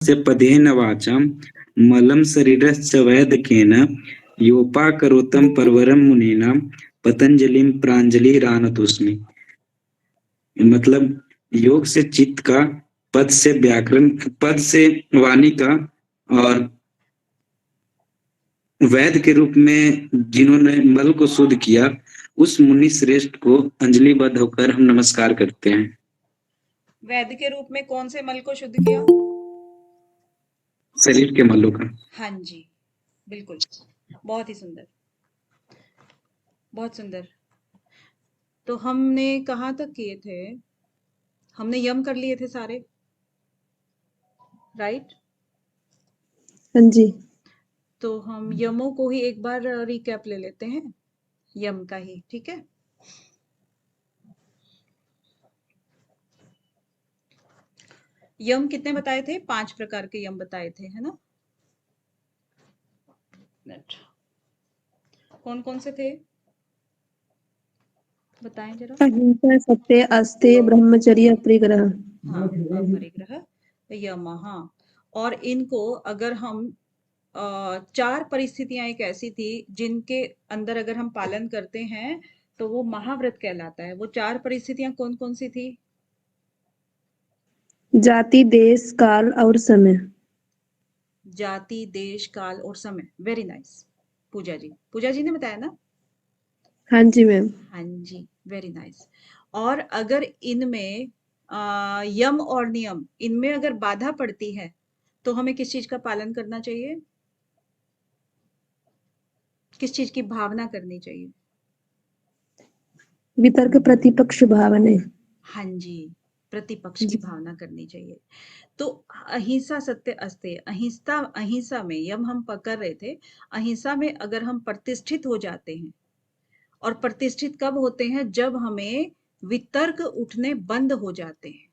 से पदेन वाचाम मलम शरीरश्च वैदकेन योपाकरोतं परवरम मुनीनां पतंजलिम प्रांजलि रानतोस्मि। मतलब योग से चित्त का, पद से व्याकरण, पद से वाणी का, और वैद के रूप में जिन्होंने मल को शुद्ध किया, उस मुनि श्रेष्ठ को अंजलिबद्ध होकर हम नमस्कार करते हैं। वैद के रूप में कौन से मल को शुद्ध किया? शरीर के मलों का। हाँ जी, बिल्कुल, बहुत ही सुंदर, बहुत सुंदर। तो हमने कहाँ तक किए थे? हमने यम कर लिए थे सारे, राइट? हाँ जी। तो हम यमों को ही एक बार रिकैप ले लेते हैं, यम का ही, ठीक है? यम कितने बताए थे? 5 प्रकार के यम बताए थे, है ना? कौन कौन से थे? बताएं जरा। अहिंसा, सत्य, अस्तेय, ब्रह्मचर्य, परिग्रह। हाँ, अपरिग्रह, यम, हाँ। और इनको अगर हम 4 परिस्थितियां एक ऐसी थी जिनके अंदर अगर हम पालन करते हैं तो वो महाव्रत कहलाता है। वो 4 परिस्थितियां कौन कौन सी थी? जाति, देश, काल और समय। जाति, देश, काल और समय। Very nice. पूजा जी, पूजा जी ने बताया ना? हाँ जी मैम। हाँ जी, वेरी नाइस। और अगर इनमें यम और नियम, इनमें अगर बाधा पड़ती है तो हमें किस चीज का पालन करना चाहिए? किस चीज की भावना करनी चाहिए? वितर्क, प्रतिपक्ष भावने। हाँ जी, प्रतिपक्ष की भावना करनी चाहिए। तो अहिंसा, सत्य, अस्तेय, अहिंसा, अहिंसा में यम हम पकड़ रहे थे। अहिंसा में अगर हम प्रतिष्ठित हो जाते हैं, और प्रतिष्ठित कब होते हैं? जब हमें वितर्क उठने बंद हो जाते हैं,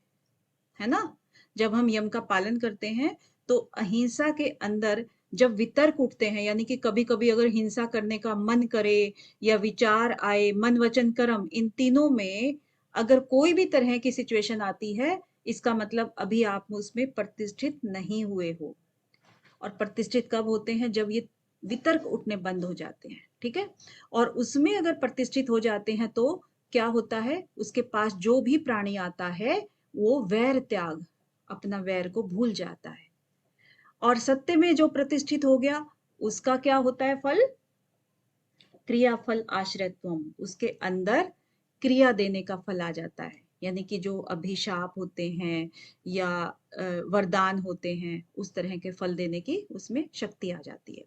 है ना? जब हम यम का पालन करते हैं तो अहिंसा के अंदर जब वितर्क उठते हैं, यानी कि कभी कभी अगर हिंसा करने का मन करे या विचार आए, मन वचन कर्म, इन तीनों में अगर कोई भी तरह की सिचुएशन आती है, इसका मतलब अभी आप उसमें प्रतिष्ठित नहीं हुए हो। और प्रतिष्ठित कब होते हैं? जब ये वितर्क उठने बंद हो जाते हैं, ठीक है? और उसमें अगर प्रतिष्ठित हो जाते हैं तो क्या होता है? उसके पास जो भी प्राणी आता है वो वैर त्याग, अपना वैर को भूल जाता है। और सत्य में जो प्रतिष्ठित हो गया, उसका क्या होता है फल? क्रियाफल आश्रयत्वम, उसके अंदर क्रिया देने का फल आ जाता है। यानी कि जो अभिशाप होते हैं या वरदान होते हैं, उस तरह के फल देने की उसमें शक्ति आ जाती है।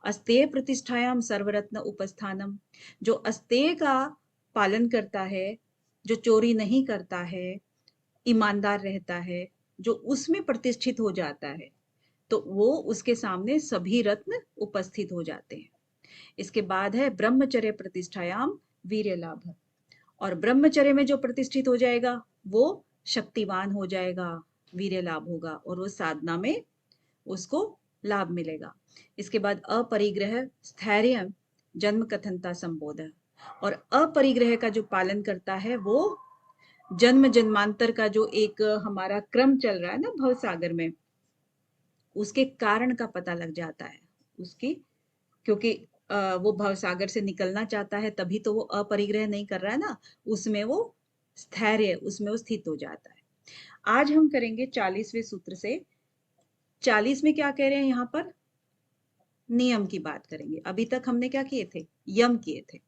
अस्तेय प्रतिष्ठायाम सर्वरत्न उपस्थानम, जो अस्तेय का पालन करता है, जो चोरी नहीं करता है, ईमानदार रहता है, जो उसमें प्रतिष्ठित हो जाता है, तो वो उसके सामने सभी रत्न उपस्थित हो जाते हैं। इसके बाद है ब्रह्मचर्य प्रतिष्ठायाम वीर्य लाभ, और ब्रह्मचर्य में जो प्रतिष्ठित हो जाएगा वो शक्तिवान हो जाएगा, वीर्य लाभ होगा, और वो साधना में उसको लाभ मिलेगा। इसके बाद अपरिग्रह, स्थैर्य, जन्म कथनता संबोध, और अपरिग्रह का जो पालन करता है वो जन्म जन्मांतर का जो एक हमारा क्रम चल रहा है ना भव सागर में, उसके कारण का पता लग जाता है उसकी, क्योंकि वो भव सागर से निकलना चाहता है, तभी तो वो अपरिग्रह नहीं कर रहा है ना, उसमें वो स्थैर्य, उसमें वो स्थित हो जाता है। आज हम करेंगे 40वें सूत्र से। 40 में क्या कह रहे हैं यहाँ पर? नियम की बात करेंगे। अभी तक हमने क्या किए थे? यम किए थे।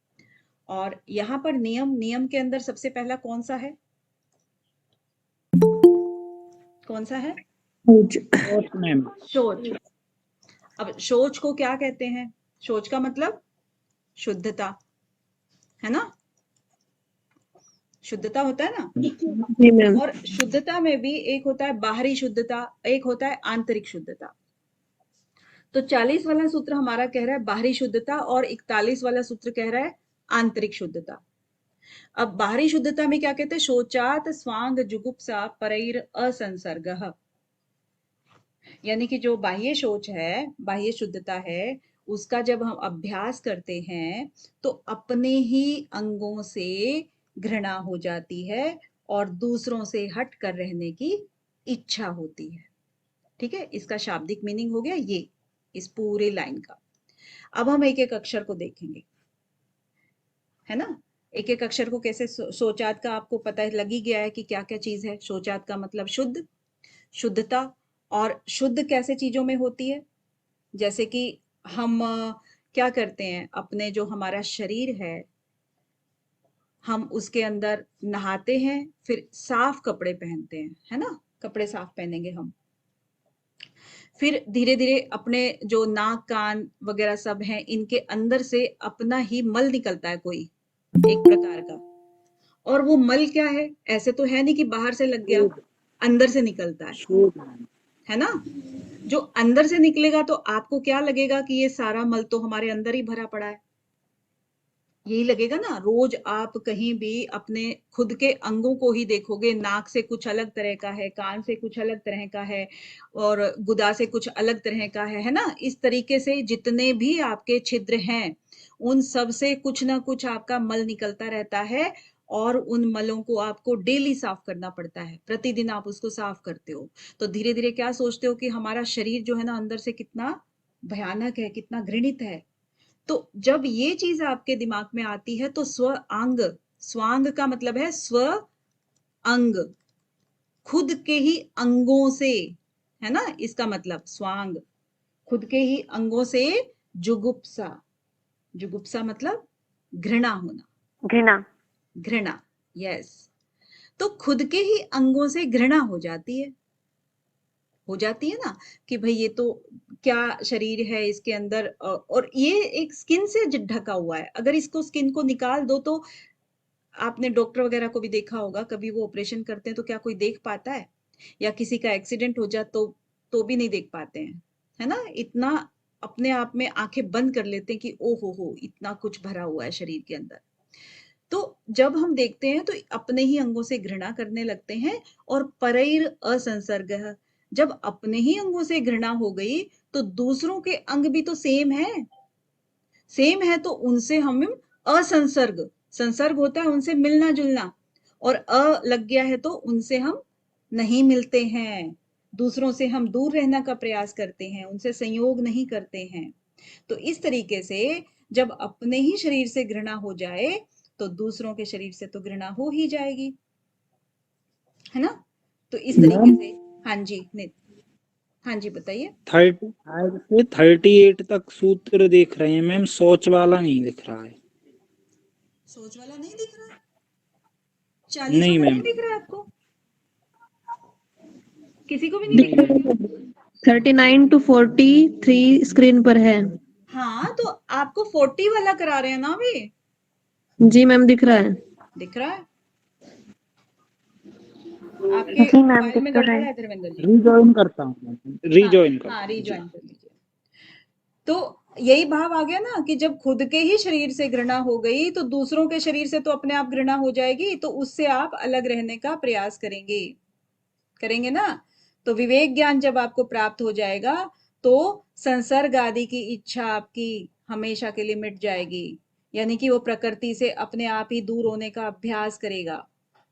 और यहाँ पर नियम, नियम के अंदर सबसे पहला कौन सा है? कौन सा है? शौच। अब शौच को क्या कहते हैं? शौच का मतलब शुद्धता, है ना? शुद्धता होता है ना? जी मैम। और शुद्धता में भी एक होता है बाहरी शुद्धता, एक होता है आंतरिक शुद्धता। तो 40 वाला सूत्र हमारा कह रहा है बाहरी शुद्धता, और 41 वाला सूत्र कह रहा है आंतरिक शुद्धता। अब बाहरी शुद्धता में क्या कहते हैं? शोचात स्वांग जुगुप्सा परैर असंसर्गः, यानी कि जो बाह्य शौच है, बाह्य शुद्धता है, उसका जब हम अभ्यास करते हैं तो अपने ही अंगों से घृणा हो जाती है और दूसरों से हट कर रहने की इच्छा होती है, ठीक है, इसका शाब्दिक मीनिंग हो गया ये इस पूरे लाइन का। अब हम एक एक अक्षर को देखेंगे, है ना। एक एक अक्षर को कैसे शोचात का आपको पता लग ही गया है कि क्या क्या चीज है। शोचात का मतलब शुद्ध, शुद्धता। और शुद्ध कैसे चीजों में होती है, जैसे कि हम क्या करते हैं, अपने जो हमारा शरीर है हम उसके अंदर नहाते हैं, फिर साफ कपड़े पहनते हैं, है ना, कपड़े साफ पहनेंगे हम। फिर धीरे धीरे अपने जो नाक कान वगैरह सब हैं इनके अंदर से अपना ही मल निकलता है कोई एक प्रकार का। और वो मल क्या है, ऐसे तो है नहीं कि बाहर से लग गया, अंदर से निकलता है ना। जो अंदर से निकलेगा तो आपको क्या लगेगा कि ये सारा मल तो हमारे अंदर ही भरा पड़ा है, यही लगेगा ना। रोज आप कहीं भी अपने खुद के अंगों को ही देखोगे, नाक से कुछ अलग तरह का है, कान से कुछ अलग तरह का है, और गुदा से कुछ अलग तरह का है ना। इस तरीके से जितने भी आपके छिद्र हैं उन सब से कुछ ना कुछ आपका मल निकलता रहता है, और उन मलों को आपको डेली साफ करना पड़ता है, प्रतिदिन आप उसको साफ करते हो। तो धीरे धीरे क्या सोचते हो कि हमारा शरीर जो है ना अंदर से कितना भयानक है, कितना घृणित है। तो जब ये चीज आपके दिमाग में आती है तो स्व अंग, स्वांग का मतलब है स्व अंग, खुद के ही अंगों से, है ना, इसका मतलब स्वांग, खुद के ही अंगों से। जुगुप्सा, जुगुप्सा मतलब घृणा होना, घृणा। घृणा, यस। तो खुद के ही अंगों से घृणा हो जाती है, हो जाती है ना, कि भाई ये तो क्या शरीर है इसके अंदर, और ये एक स्किन से ढका हुआ है। अगर इसको स्किन को निकाल दो तो आपने डॉक्टर वगैरह को भी देखा होगा, कभी वो ऑपरेशन करते हैं तो क्या कोई देख पाता है, या किसी का एक्सीडेंट हो जाए तो भी नहीं देख पाते हैं, है ना। इतना अपने आप में आंखें बंद कर लेते हैं कि ओ हो इतना कुछ भरा हुआ है शरीर के अंदर। तो जब हम देखते हैं तो अपने ही अंगों से घृणा करने लगते हैं। और परैर असंसर्ग, जब अपने ही अंगों से घृणा हो गई तो दूसरों के अंग भी तो सेम है, सेम है, तो उनसे हम असंसर्ग, संसर्ग होता है उनसे मिलना जुलना, और अ लग गया है तो उनसे हम नहीं मिलते हैं, दूसरों से हम दूर रहने का प्रयास करते हैं, उनसे संयोग नहीं करते हैं। तो इस तरीके से जब अपने ही शरीर से घृणा हो जाए तो दूसरों के शरीर से तो घृणा हो ही जाएगी, है ना। तो इस तरीके से, हाँ जी नित, हाँ जी बताइए। 35 से 38 तक सूत्र देख रहे हैं मैम, सोच वाला नहीं दिख रहा है। सोच वाला नहीं दिख रहा है, 40 नहीं वाला मैम, नहीं दिख रहा है आपको, किसी को भी नहीं दिख रहा है। 39 to 43 स्क्रीन पर है। हाँ तो आपको 40 वाला करा रहे हैं ना अभी, जी मैम दिख रहा है। दिख रहा है आपके जी मैम मोबाइल दिख में तो गड़बड़ रहा है। है धर्मेंद्र जी। रिजॉइन करता हूँ, रिजॉइन करता हाँ हूँ। रिज्वाइन कर लीजिए। तो यही भाव आ गया ना कि जब खुद के ही शरीर से घृणा हो गई तो दूसरों के शरीर से तो अपने आप घृणा हो जाएगी, तो उससे आप अलग रहने का प्रयास करेंगे, करेंगे ना। तो विवेक ज्ञान जब आपको प्राप्त हो जाएगा तो संसर्ग आदि की इच्छा आपकी हमेशा के लिए मिट जाएगी, यानी कि वो प्रकृति से अपने आप ही दूर होने का अभ्यास करेगा,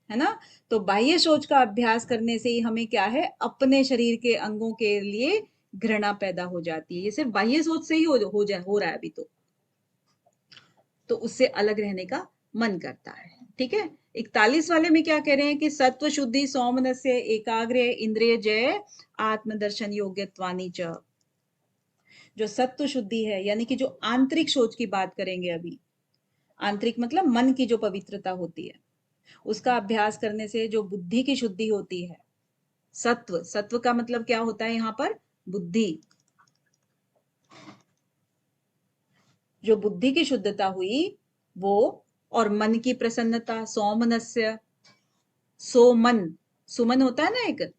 है ना। तो बाह्य सोच का अभ्यास करने से ही हमें क्या है, अपने शरीर के अंगों के लिए घृणा पैदा हो जाती है। ये सिर्फ बाह्य सोच से ही हो रहा है अभी तो उससे अलग रहने का मन करता है, ठीक है। 41 वाले में क्या कह रहे हैं कि सत्व शुद्धि सौमनस्य एकाग्र इंद्रिय जय आत्मदर्शन योग्यत्वानि च। जो सत्व शुद्धि है यानी कि जो आंतरिक सोच की बात करेंगे अभी, आंतरिक मतलब मन की जो पवित्रता होती है, उसका अभ्यास करने से जो बुद्धि की शुद्धि होती है। सत्व, सत्व का मतलब क्या होता है यहाँ पर, बुद्धि, जो बुद्धि की शुद्धता हुई वो, और मन की प्रसन्नता, सौमनस्य, सोमन, सुमन होता है ना एक,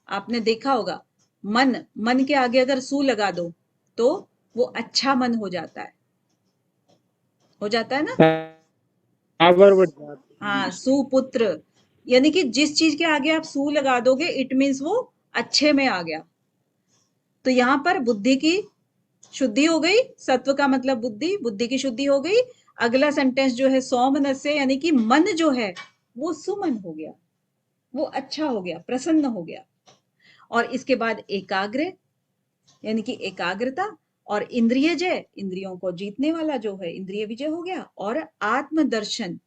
आपने देखा होगा, मन, मन के आगे अगर सु लगा दो तो वो अच्छा मन हो जाता है, हो जाता है ना। पावर बढ़ जाती हाँ सुपुत्र, यानी कि जिस चीज के आगे आप सु लगा दोगे इट मीन्स वो अच्छे में आ गया। तो यहाँ पर बुद्धि की शुद्धि हो गई, सत्व का मतलब बुद्धि, बुद्धि की शुद्धि हो गई। अगला सेंटेंस जो है सौमनस्य, यानी कि मन जो है वो सुमन हो गया, वो अच्छा हो गया, प्रसन्न हो गया। और इसके बाद एकाग्र यानी कि एकाग्रता, और इंद्रिय जय, इंद्रियों को जीतने वाला जो है इंद्रिय विजय हो गया, और आत्मदर्शन,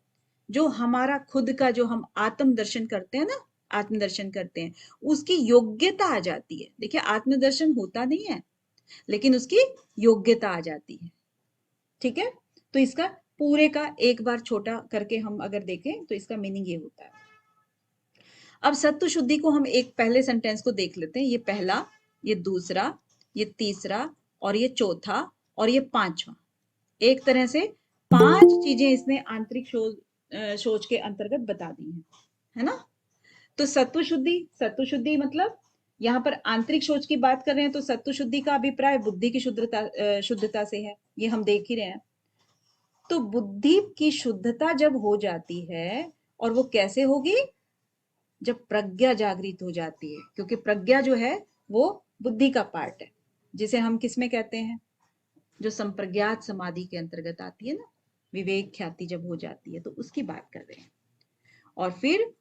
जो हमारा खुद का जो हम आत्मदर्शन करते हैं ना, आत्मदर्शन करते हैं, उसकी योग्यता आ जाती है। देखिए आत्मदर्शन होता नहीं है, लेकिन उसकी योग्यता आ जाती है। ठीक है, तो इसका पूरे का एक बार छोटा करके हम अगर देखें तो इसका मीनिंग ये होता है। अब सत्व शुद्धि को हम एक पहले सेंटेंस को देख लेते हैं। ये पहला, ये दूसरा, ये तीसरा, और ये चौथा, और ये पांचवा। एक तरह से 5 चीजें इसने आंतरिक शौच के अंतर्गत बता दी है ना। तो सत्व शुद्धि मतलब यहाँ पर आंतरिक शौच की बात कर रहे हैं, तो सत्व शुद्धि का अभिप्राय बुद्धि की शुद्धता से है, ये हम देख ही रहे हैं। तो बुद्धि की शुद्धता जब हो जाती है, और वो कैसे होगी, जब प्रज्ञा जागृत हो जाती है, क्योंकि प्रज्ञा जो है वो बुद्धि का पार्ट है, जिसे हम किसमें कहते हैं, जो संप्रज्ञात समाधि के अंतर्गत आती है ना, विवेक ख्याति जब हो जाती है, तो उसकी बात कर रहे हैं। और फिर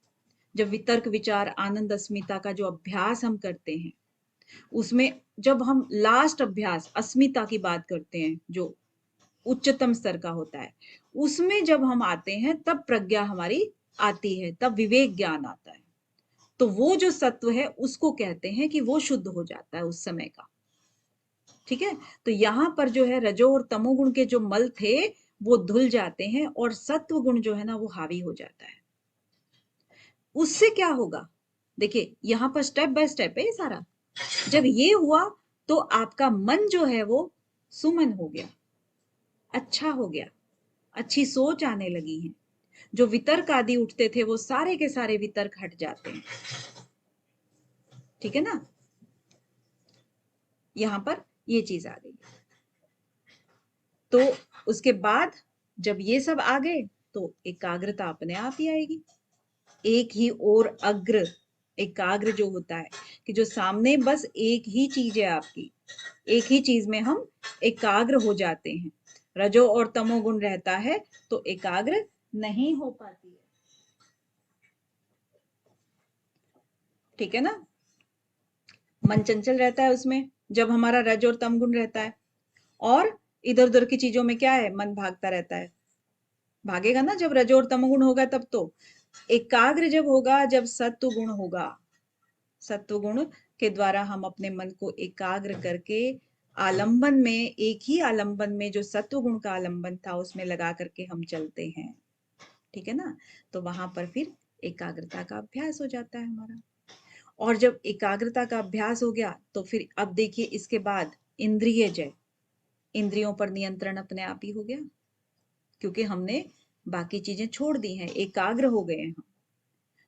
जब वितर्क विचार आनंद अस्मिता का जो अभ्यास हम करते हैं, उसमें जब हम लास्ट अभ्यास अस्मिता की बात करते हैं, जो उच्चतम स्तर का होता है, उसमें जब हम आते हैं तब प्रज्ञा हमारी आती है, तब विवेक ज्ञान आता है। तो वो जो सत्व है उसको कहते हैं कि वो शुद्ध हो जाता है उस समय का। ठीक है, तो यहां पर जो है रजो और तमोगुण के जो मल थे वो धुल जाते हैं, और सत्व गुण जो है ना वो हावी हो जाता है। उससे क्या होगा, देखिए यहां पर स्टेप बाय स्टेप है ये सारा। जब ये हुआ तो आपका मन जो है वो सुमन हो गया, अच्छा हो गया, अच्छी सोच आने लगी है। जो वितर्क आदि उठते थे वो सारे के सारे वितर्क हट जाते हैं। ठीक है ना, यहां पर ये चीज आ गई। तो उसके बाद जब ये सब आ गए तो एकाग्रता अपने आप ही आएगी। एक ही और अग्र, एकाग्र जो होता है कि जो सामने बस एक ही चीज है आपकी, एक ही चीज में हम एकाग्र हो जाते हैं। रजो और तमो गुण रहता है तो एकाग्र नहीं हो पाती है। ठीक है ना, मन चंचल रहता है उसमें जब हमारा रज और तम गुण रहता है, और इधर उधर की चीजों में क्या है, मन भागता रहता है। भागेगा ना जब रजो और तमोगुण होगा तब। तो एकाग्र जब होगा, जब सत्व गुण होगा, सत्व गुण के द्वारा हम अपने मन को एकाग्र करके आलंबन में, एक ही आलंबन में जो सत्व गुण का आलंबन था उसमें लगा करके हम चलते हैं। ठीक है ना, तो वहां पर फिर एकाग्रता का अभ्यास हो जाता है हमारा। और जब एकाग्रता का अभ्यास हो गया तो फिर अब देखिए इसके बाद इंद्रिय जय, इंद्रियों पर नियंत्रण अपने आप ही हो गया, क्योंकि हमने बाकी चीजें छोड़ दी हैं, एकाग्र हो गए हैं हम।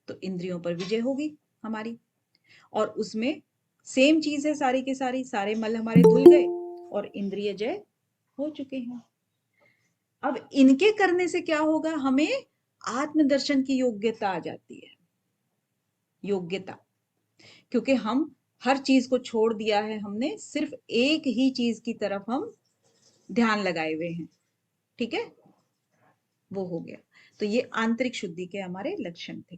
तो इंद्रियों पर विजय होगी हमारी, और उसमें सेम चीज है सारी की सारी, सारे मल हमारे धुल गए और इंद्रिय जय हो चुके हैं। अब इनके करने से क्या होगा, हमें आत्मदर्शन की योग्यता आ जाती है। योग्यता, क्योंकि हम हर चीज को छोड़ दिया है हमने, सिर्फ एक ही चीज की तरफ हम ध्यान लगाए हुए हैं। ठीक है, वो हो गया। तो ये आंतरिक शुद्धि के हमारे लक्षण थे।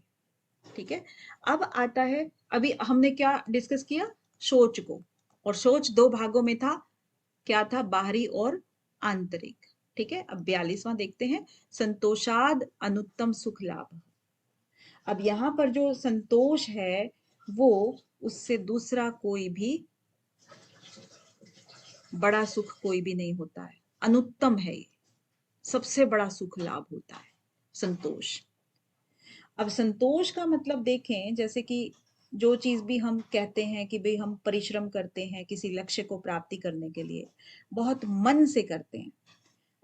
ठीक है, अब आता है, अभी हमने क्या डिस्कस किया, सोच को, और सोच 2 भागों में था, क्या था, बाहरी और आंतरिक। ठीक है, अब 42वां देखते हैं, संतोषाद अनुत्तम सुख लाभ। अब यहां पर जो संतोष है वो उससे दूसरा कोई भी बड़ा सुख कोई भी नहीं होता है, अनुत्तम है ये, सबसे बड़ा सुख लाभ होता है संतोष। अब संतोष का मतलब देखें, जैसे कि जो चीज भी हम कहते हैं कि भाई हम परिश्रम करते हैं किसी लक्ष्य को प्राप्ति करने के लिए, बहुत मन से करते हैं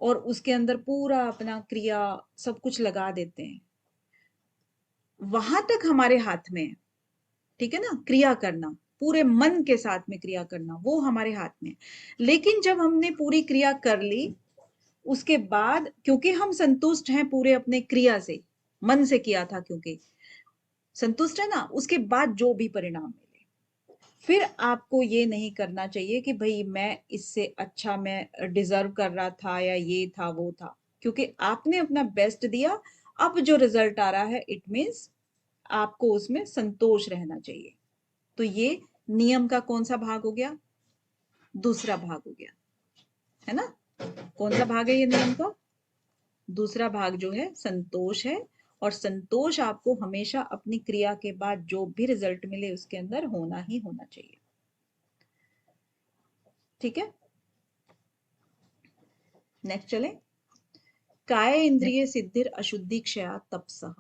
और उसके अंदर पूरा अपना क्रिया सब कुछ लगा देते हैं, वहां तक हमारे हाथ में है। ठीक है ना, क्रिया करना, पूरे मन के साथ में क्रिया करना, वो हमारे हाथ में है। लेकिन जब हमने पूरी क्रिया कर ली, उसके बाद क्योंकि हम संतुष्ट हैं पूरे अपने क्रिया से, मन से किया था क्योंकि संतुष्ट है ना, उसके बाद जो भी परिणाम मिले, फिर आपको ये नहीं करना चाहिए कि भाई मैं इससे अच्छा मैं डिजर्व कर रहा था या ये था वो था, क्योंकि आपने अपना बेस्ट दिया। अब जो रिजल्ट आ रहा है इट मीन्स आपको उसमें संतोष रहना चाहिए। तो ये नियम का कौन सा भाग हो गया? दूसरा भाग हो गया, है ना? कौन सा भाग है ये नियम का? दूसरा भाग जो है संतोष है, और संतोष आपको हमेशा अपनी क्रिया के बाद जो भी रिजल्ट मिले उसके अंदर होना ही होना चाहिए। ठीक है, नेक्स्ट चले। काय इंद्रिय सिद्धिर अशुद्धि क्षया तपसः।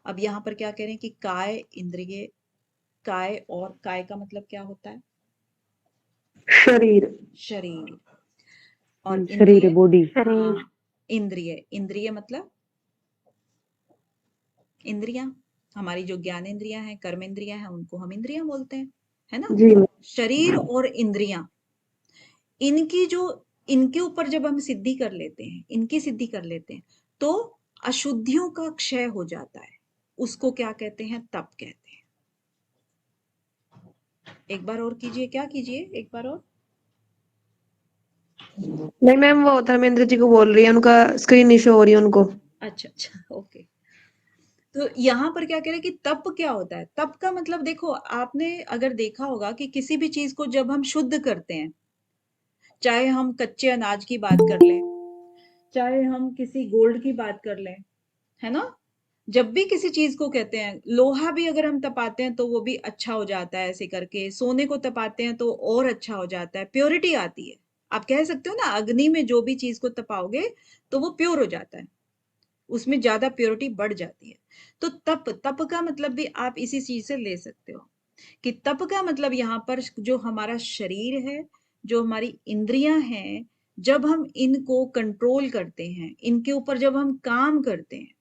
अब यहां पर क्या कह रहे हैं कि काय इंद्रिय, काय, और काय का मतलब क्या होता है? शरीर, शरीर। और शरीर इंद्रिय, बॉडी, हाँ, इंद्रिय, इंद्रिय मतलब इंद्रियां, हमारी जो ज्ञान इंद्रियां हैं, कर्म इंद्रियां हैं, उनको हम इंद्रियां बोलते हैं, है ना? जी मैम। शरीर और इंद्रियां, इनकी जो, इनके ऊपर जब हम सिद्धि कर लेते हैं, इनकी सिद्धि कर लेते हैं, तो अशुद्धियों का क्षय हो जाता है। उसको क्या कहते हैं? तप कहते हैं। एक बार और कीजिए, क्या कीजिए, एक बार और। नहीं मैम, वो धर्मेंद्र जी को बोल रही है, उनका स्क्रीन नहीं शो हो रही है उनको। अच्छा अच्छा, ओके। तो यहाँ पर क्या कह रहे हैं कि तप क्या होता है? तप का मतलब देखो, आपने अगर देखा होगा कि किसी भी चीज को जब हम शुद्ध करते हैं, चाहे हम कच्चे अनाज की बात कर लें, चाहे हम किसी गोल्ड की बात कर लें, है ना? जब भी किसी चीज को कहते हैं, लोहा भी अगर हम तपाते हैं तो वो भी अच्छा हो जाता है, ऐसे करके सोने को तपाते हैं तो और अच्छा हो जाता है, प्योरिटी आती है। आप कह सकते हो ना, अग्नि में जो भी चीज को तपाओगे तो वो प्योर हो जाता है, उसमें ज्यादा प्योरिटी बढ़ जाती है। तो तप, तप का मतलब भी आप इसी चीज से ले सकते हो कि तप का मतलब यहाँ पर जो हमारा शरीर है, जो हमारी इंद्रियां हैं, जब हम इनको कंट्रोल करते हैं, इनके ऊपर जब हम काम करते हैं,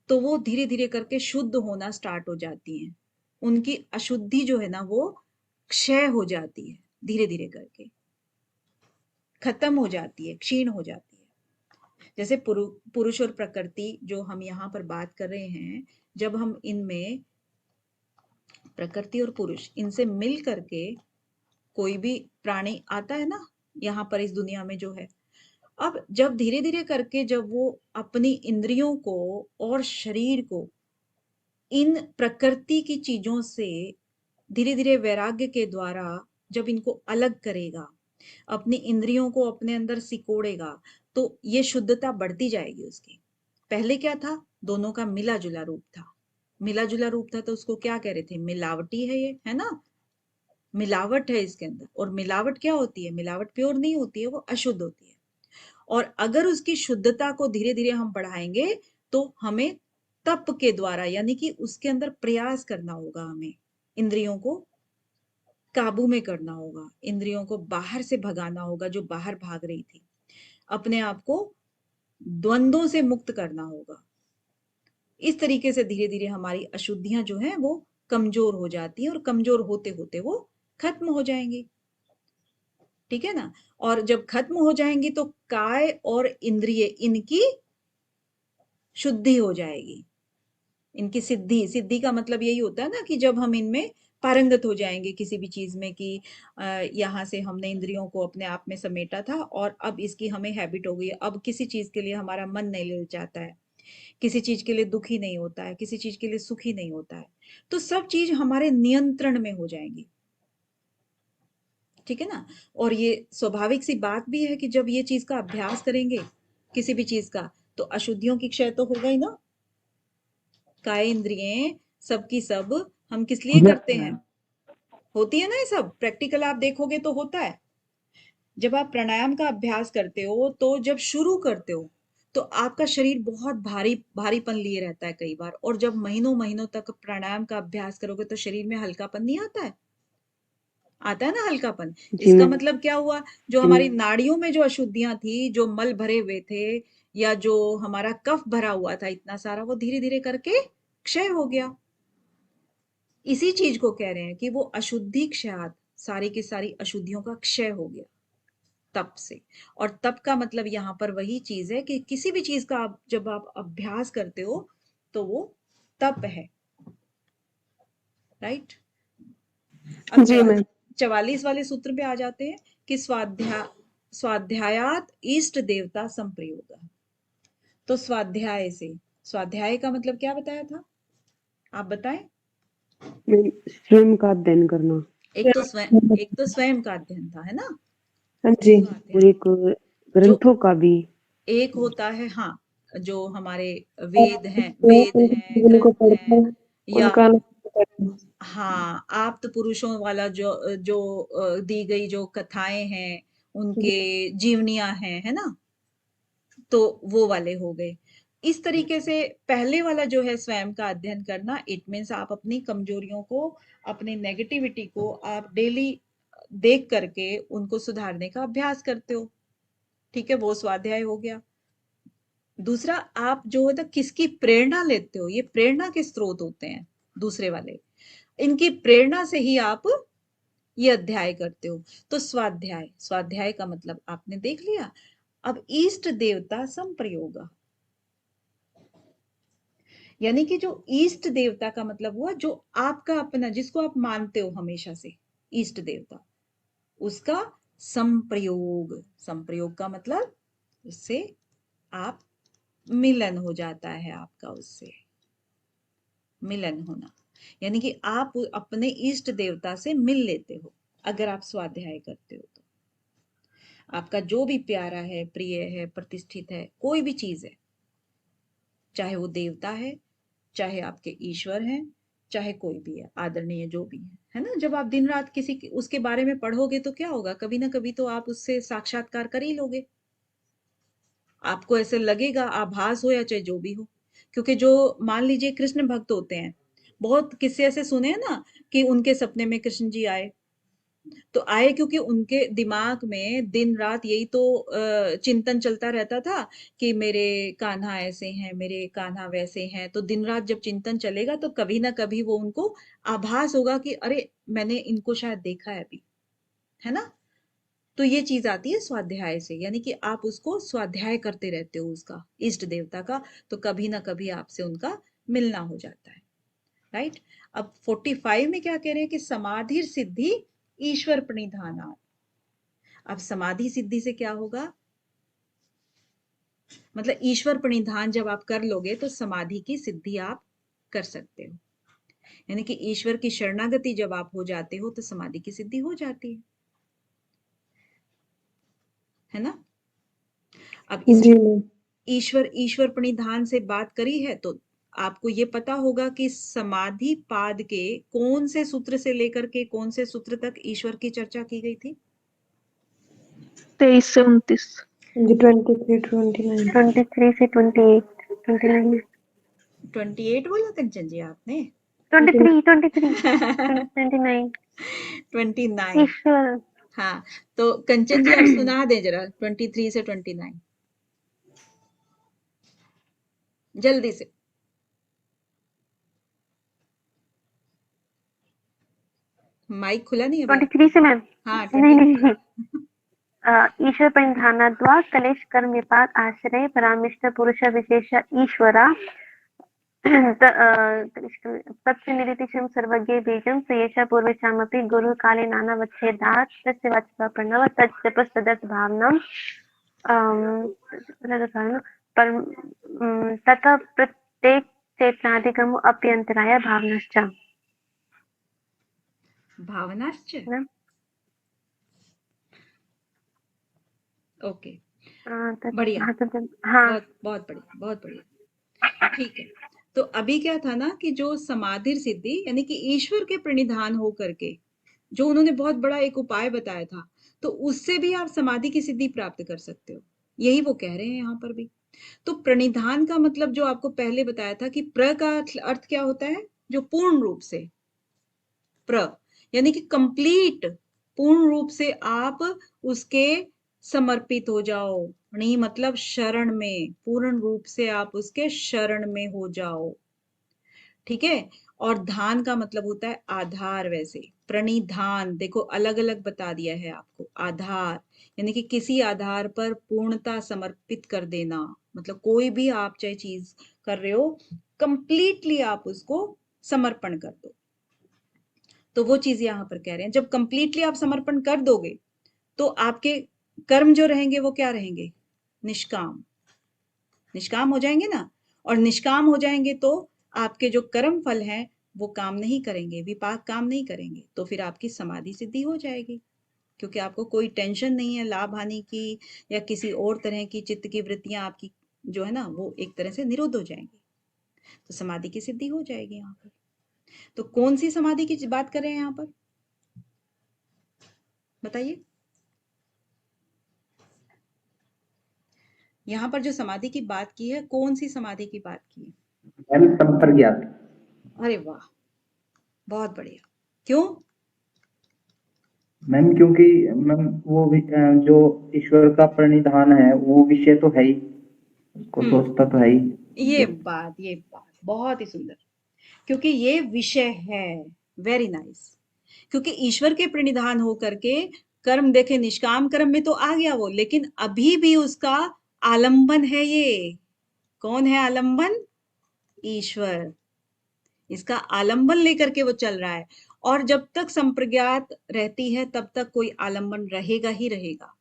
तो वो धीरे धीरे करके शुद्ध होना स्टार्ट हो जाती हैं। उनकी अशुद्धि जो है ना, वो क्षय हो जाती है, धीरे धीरे करके खत्म हो जाती है, क्षीण हो जाती है। जैसे पुरुष और प्रकृति जो हम यहाँ पर बात कर रहे हैं, जब हम इनमें, प्रकृति और पुरुष, इनसे मिल करके कोई भी प्राणी आता है ना यहाँ पर इस दुनिया में जो है, अब जब धीरे धीरे करके जब वो अपनी इंद्रियों को और शरीर को इन प्रकृति की चीजों से धीरे धीरे वैराग्य के द्वारा जब इनको अलग करेगा, अपनी इंद्रियों को अपने अंदर सिकोड़ेगा, तो ये शुद्धता बढ़ती जाएगी उसकी। पहले क्या था? दोनों का मिला जुला रूप था, मिला जुला रूप था, तो उसको क्या कह रहे थे? मिलावटी है ये, है ना? मिलावट है इसके अंदर। और मिलावट क्या होती है? मिलावट प्योर नहीं होती है, वो अशुद्ध होती है। और अगर उसकी शुद्धता को धीरे धीरे हम बढ़ाएंगे, तो हमें तप के द्वारा, यानी कि उसके अंदर प्रयास करना होगा, हमें इंद्रियों को काबू में करना होगा, इंद्रियों को बाहर से भगाना होगा जो बाहर भाग रही थी, अपने आप को द्वंद्वों से मुक्त करना होगा। इस तरीके से धीरे धीरे हमारी अशुद्धियां जो हैं वो कमजोर हो जाती हैं, और कमजोर होते होते वो खत्म हो जाएंगी। ठीक है ना? और जब खत्म हो जाएंगी तो काय और इंद्रिय, इनकी शुद्धि हो जाएगी, इनकी सिद्धि। सिद्धि का मतलब यही होता है ना कि जब हम इनमें पारंगत हो जाएंगे किसी भी चीज में, कि यहाँ से हमने इंद्रियों को अपने आप में समेटा था और अब इसकी हमें हैबिट हो गई है, अब किसी चीज के लिए हमारा मन नहीं ललचाता है, किसी चीज के लिए दुखी नहीं होता है, किसी चीज के लिए सुखी नहीं होता है, तो सब चीज हमारे नियंत्रण में हो जाएंगी। ठीक है ना? और ये स्वाभाविक सी बात भी है कि जब ये चीज का अभ्यास करेंगे किसी भी चीज का, तो अशुद्धियों की क्षय तो होगा ही ना। काय इंद्रियें सबकी सब हम किस लिए करते हैं? होती है ना, ये सब प्रैक्टिकल आप देखोगे तो होता है। जब आप प्राणायाम का अभ्यास करते हो, तो जब शुरू करते हो तो आपका शरीर बहुत भारी भारीपन लिए रहता है कई बार, और जब महीनों महीनों तक प्राणायाम का अभ्यास करोगे तो शरीर में हल्कापन नहीं आता है? आता है ना हल्कापन। जी इसका मैम। मतलब क्या हुआ? जो हमारी नाड़ियों में जो अशुद्धियां थी, जो मल भरे हुए थे, या जो हमारा कफ भरा हुआ था इतना सारा, वो धीरे धीरे करके क्षय हो गया। इसी चीज को कह रहे हैं कि वो अशुद्धि क्षयात, सारी की सारी अशुद्धियों का क्षय हो गया तप से। और तप का मतलब यहाँ पर वही चीज है कि किसी भी चीज का आप जब आप अभ्यास करते हो तो वो तप है। राइट? अब जी मैम। 44 वाले सूत्र पे आ जाते हैं कि स्वाध्यायात इष्ट देवता संप्रयोग। तो स्वाध्याय से, स्वाध्याय का मतलब क्या बताया था? आप बताएं। स्वयं का अध्ययन करना। एक तो स्वयं का अध्ययन था, है ना? हाँ जी, उसका अध्ययन। और एक ग्रंथों का भी। एक होता है, हाँ, जो हमारे वेद हैं, ग्रंथ हैं, या हाँ, आप्त पुरुषों वाला जो दी गई जो कथाएं हैं, उनके जीवनियां हैं, है ना? तो वो वाले हो गए। इस तरीके से पहले वाला जो है स्वयं का अध्ययन करना, इट मीन्स आप अपनी कमजोरियों को, अपनी नेगेटिविटी को आप डेली देख करके उनको सुधारने का अभ्यास करते हो। ठीक है, वो स्वाध्याय हो गया। दूसरा, आप जो है किसकी प्रेरणा लेते हो, ये प्रेरणा के स्रोत होते हैं दूसरे वाले, इनकी प्रेरणा से ही आप ये अध्याय करते हो। तो स्वाध्याय का मतलब आपने देख लिया। अब इष्ट देवता संप्रयोग, यानी कि जो इष्ट देवता का मतलब हुआ जो आपका अपना, जिसको आप मानते हो हमेशा से, इष्ट देवता, उसका संप्रयोग का मतलब उससे आप मिलन हो जाता है, आपका उससे मिलन होना, यानी कि आप अपने इष्ट देवता से मिल लेते हो अगर आप स्वाध्याय करते हो तो। आपका जो भी प्यारा है, प्रिय है, प्रतिष्ठित है, कोई भी चीज है, चाहे वो देवता चाहे आपके ईश्वर हैं, चाहे कोई भी है, आदरणीय जो भी है ना? जब आप दिन रात उसके बारे में पढ़ोगे तो क्या होगा, कभी ना कभी तो आप उससे साक्षात्कार कर ही लोगे। आपको ऐसे लगेगा, आभास हो या चाहे जो भी हो। क्योंकि जो मान लीजिए कृष्ण भक्त होते हैं, बहुत किस्से ऐसे सुने हैं ना कि उनके सपने में कृष्ण जी आए, तो आए क्योंकि उनके दिमाग में दिन रात यही तो चिंतन चलता रहता था कि मेरे कान्हा ऐसे हैं, मेरे कान्हा वैसे हैं। तो दिन रात जब चिंतन चलेगा तो कभी ना कभी वो उनको आभास होगा कि अरे मैंने इनको शायद देखा है अभी, है ना? तो ये चीज आती है स्वाध्याय से, यानी कि आप उसको स्वाध्याय करते रहते हो उसका, इष्ट देवता का, तो कभी ना कभी आपसे उनका मिलना हो जाता है, राइट? अब 45 में क्या कह रहे हैं कि समाधि सिद्धि ईश्वर प्रणिधाना। अब समाधि सिद्धि से क्या होगा, मतलब ईश्वर प्रणिधान जब आप कर लोगे तो समाधि की सिद्धि आप कर सकते हो, यानी कि ईश्वर की शरणागति जब आप हो जाते हो तो समाधि की सिद्धि हो जाती है ना? अब जी ईश्वर प्रणिधान से बात करी है तो आपको ये पता होगा कि समाधि पाद के कौन से सूत्र से लेकर के कौन से सूत्र तक ईश्वर की चर्चा की गई थी? 23 से 29। 23 29 23 से 28 29 28 बोला कंचन जी आपने? 23 29 29। ईश्वर। हाँ, तो कंचन जी आप सुना दें जरा 23 से 29 जल्दी से। माइक खुला नहीं है अभी 23 से मैम। हाँ, नहीं 23 नहीं ईश्वर परिधानाद्वा कलेश कर्म विपाक आश्रय परामिष्ट पुरुष विशेष ईश्वरा तस्य निरतिशं सर्वज्ञ बीजं सयेषा पूर्वेषामपि गुरु काले नानावच्छेदात् तस्य वाचः प्रणव तज्जपस्तदत् भावनम् ततः प्रत्येक चेतनाधिगम अप्यंतराय भावनाश्च। भावनाश्च, ना? ओके, बढ़िया, हाँ हाँ बहुत बढ़िया, बहुत बढ़िया, ठीक है। तो अभी क्या था ना कि जो समाधि सिद्धि यानी कि ईश्वर के प्रणिधान हो करके जो उन्होंने बहुत बड़ा एक उपाय बताया था, तो उससे भी आप समाधि की सिद्धि प्राप्त कर सकते हो, यही वो कह रहे हैं यहाँ पर भी। तो प्रणिधान का मतलब जो आपको पहले बताया था कि प्र का अर्थ क्या होता है, जो पूर्ण रूप से, प्र यानी कि कंप्लीट, पूर्ण रूप से आप उसके समर्पित हो जाओ, नहीं मतलब शरण में, पूर्ण रूप से आप उसके शरण में हो जाओ, ठीक है? और धान का मतलब होता है आधार, वैसे प्रणिधान देखो अलग अलग बता दिया है आपको, आधार यानी कि किसी आधार पर पूर्णता समर्पित कर देना, मतलब कोई भी आप चाहे चीज कर रहे हो कंप्लीटली आप उसको समर्पण कर दो। तो वो चीज यहाँ पर कह रहे हैं, जब कंप्लीटली आप समर्पण कर दोगे तो आपके कर्म जो रहेंगे वो क्या रहेंगे, निष्काम, निष्काम हो जाएंगे ना। और निष्काम हो जाएंगे तो आपके जो कर्म फल हैं वो काम नहीं करेंगे, विपाक काम नहीं करेंगे, तो फिर आपकी समाधि सिद्धि हो जाएगी, क्योंकि आपको कोई टेंशन नहीं है लाभ हानि की या किसी और तरह की चित्त की वृत्तियां आपकी जो है ना वो एक तरह से निरुद्ध हो जाएंगी, तो समाधि की सिद्धि हो जाएगी यहाँ पर। तो कौन सी समाधि की बात कर रहे हैं यहाँ पर, बताइए। यहाँ पर जो समाधि की बात की है, कौन सी समाधि की बात की है? मैम संप्रज्ञात। अरे वाह, बहुत बढ़िया। क्यों? मैम क्योंकि मैम वो जो ईश्वर का प्रणिधान है वो विषय तो है ही, उसको सोचता तो है ही। ये बात बहुत ही सुंदर, क्योंकि ये विषय है। Very nice. क्योंकि ईश्वर के प्रणिधान हो करके कर्म देखे, निष्काम कर्म में तो आ गया वो, लेकिन अभी भी उसका आलंबन है ये। कौन है आलंबन? ईश्वर। इसका आलंबन लेकर के वो चल रहा है, और जब तक संप्रज्ञात रहती है तब तक कोई आलंबन रहेगा ही रहेगा।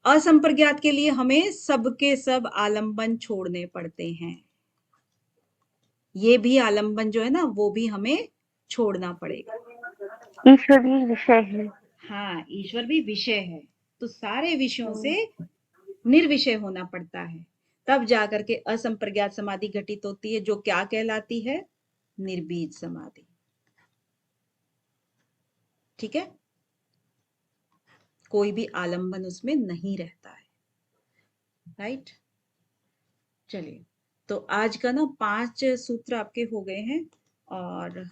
असंप्रज्ञात के लिए हमें सबके सब आलंबन छोड़ने पड़ते हैं। ये भी आलंबन जो है ना वो भी हमें छोड़ना पड़ेगा। ईश्वर भी विषय है। हाँ, ईश्वर भी विषय है, तो सारे विषयों से निर्विषय होना पड़ता है, तब जाकर के असंप्रज्ञात समाधि घटित होती है, जो क्या कहलाती है? निर्बीज समाधि। ठीक है, कोई भी आलंबन उसमें नहीं रहता है। राइट, चलिए, तो आज का ना 5 सूत्र आपके हो गए हैं, और